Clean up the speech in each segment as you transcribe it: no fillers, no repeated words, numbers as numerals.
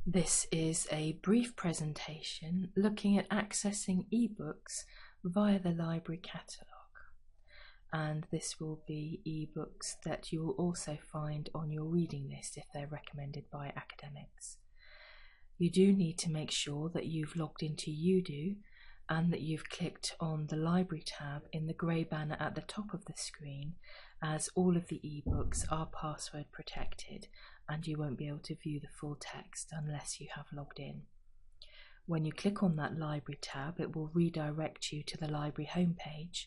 This is a brief presentation looking at accessing ebooks via the library catalogue, and this will be ebooks that you will also find on your reading list if they're recommended by academics. You do need to make sure that you've logged into UDO and that you've clicked on the library tab in the grey banner at the top of the screen, as all of the ebooks are password protected and you won't be able to view the full text unless you have logged in. When you click on that library tab, it will redirect you to the library homepage,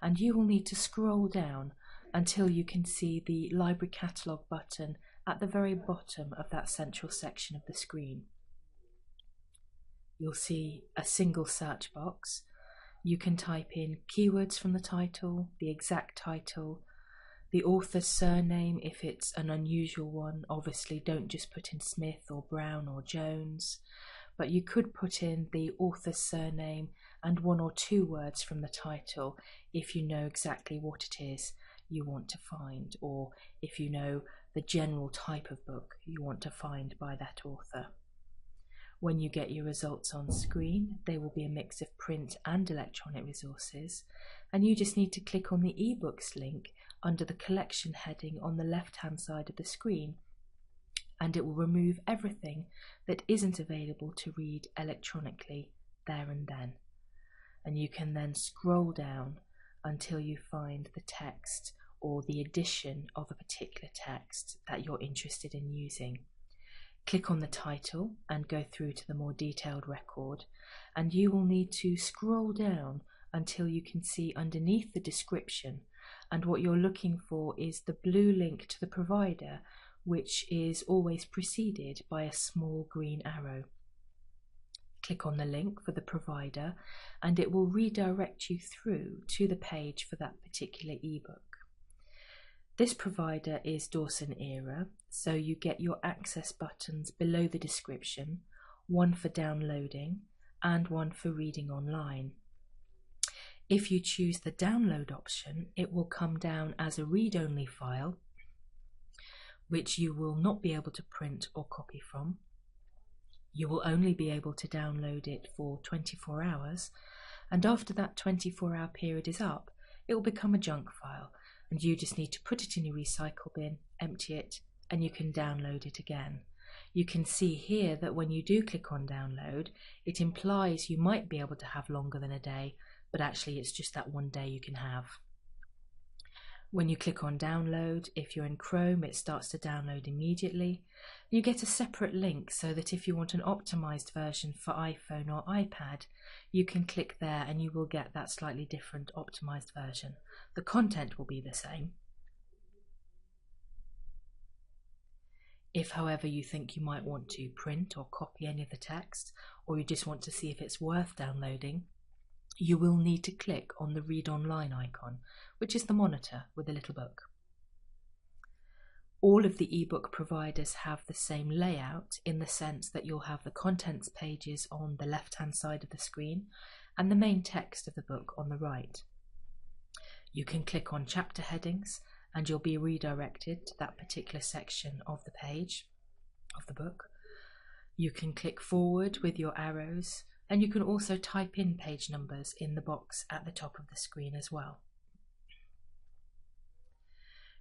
and you will need to scroll down until you can see the library catalogue button at the very bottom of that central section of the screen. You'll see a single search box. You can type in keywords from the title, the exact title, the author's surname if it's an unusual one. Obviously don't just put in Smith or Brown or Jones, but you could put in the author's surname and one or two words from the title if you know exactly what it is you want to find, or if you know the general type of book you want to find by that author. When you get your results on screen, they will be a mix of print and electronic resources, and you just need to click on the eBooks link under the collection heading on the left-hand side of the screen, and it will remove everything that isn't available to read electronically there and then. And you can then scroll down until you find the text or the edition of a particular text that you're interested in using. Click on the title and go through to the more detailed record, and you will need to scroll down until you can see underneath the description, and what you're looking for is the blue link to the provider, which is always preceded by a small green arrow. Click on the link for the provider and it will redirect you through to the page for that particular ebook. This provider is Dawson Era, so you get your access buttons below the description, one for downloading and one for reading online. If you choose the download option, it will come down as a read-only file, which you will not be able to print or copy from. You will only be able to download it for 24 hours, and after that 24-hour period is up, it will become a junk file, and you just need to put it in your recycle bin, empty it, and you can download it again. You can see here that when you do click on download, it implies you might be able to have longer than a day, but actually it's just that one day you can have. When you click on download, if you're in Chrome, it starts to download immediately. You get a separate link so that if you want an optimized version for iPhone or iPad, you can click there and you will get that slightly different optimized version. The content will be the same. If, however, you think you might want to print or copy any of the text, or you just want to see if it's worth downloading, you will need to click on the Read Online icon, which is the monitor with a little book. All of the ebook providers have the same layout in the sense that you'll have the contents pages on the left-hand side of the screen and the main text of the book on the right. You can click on chapter headings and you'll be redirected to that particular section of the page of the book. You can click forward with your arrows, and you can also type in page numbers in the box at the top of the screen as well.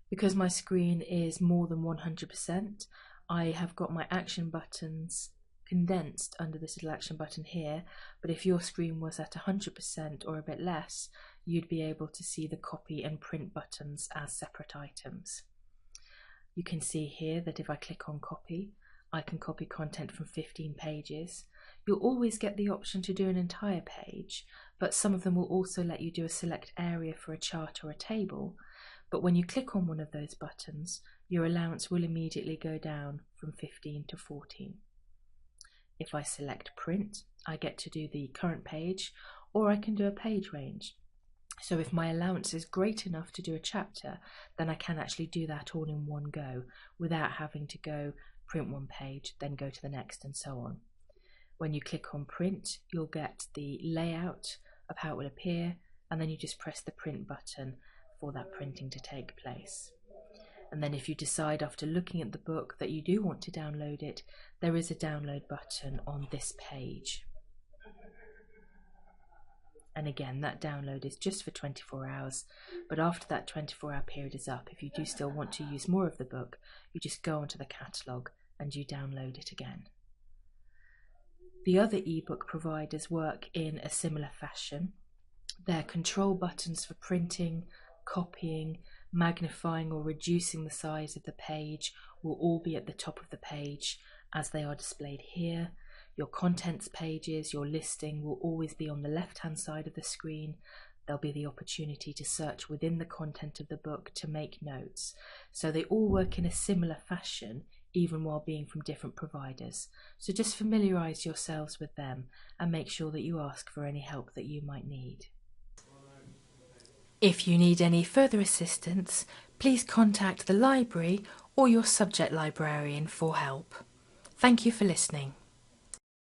Because my screen is more than 100%, I have got my action buttons condensed under this little action button here, but if your screen was at 100% or a bit less, you'd be able to see the copy and print buttons as separate items. You can see here that if I click on copy, I can copy content from 15 pages. You'll always get the option to do an entire page, but some of them will also let you do a select area for a chart or a table. But when you click on one of those buttons, your allowance will immediately go down from 15 to 14. If I select print, I get to do the current page, or I can do a page range. So if my allowance is great enough to do a chapter, then I can actually do that all in one go without having to go print one page, then go to the next and so on. When you click on print, you'll get the layout of how it will appear, and then you just press the print button for that printing to take place. And then if you decide after looking at the book that you do want to download it, there is a download button on this page. And again, that download is just for 24 hours, but after that 24-hour period is up, if you do still want to use more of the book, you just go onto the catalogue and you download it again. The other ebook providers work in a similar fashion. Their control buttons for printing, copying, magnifying or reducing the size of the page will all be at the top of the page as they are displayed here. Your contents pages, your listing will always be on the left-hand side of the screen. There'll be the opportunity to search within the content of the book to make notes. So they all work in a similar fashion, even while being from different providers. So just familiarise yourselves with them and make sure that you ask for any help that you might need. If you need any further assistance, please contact the library or your subject librarian for help. Thank you for listening.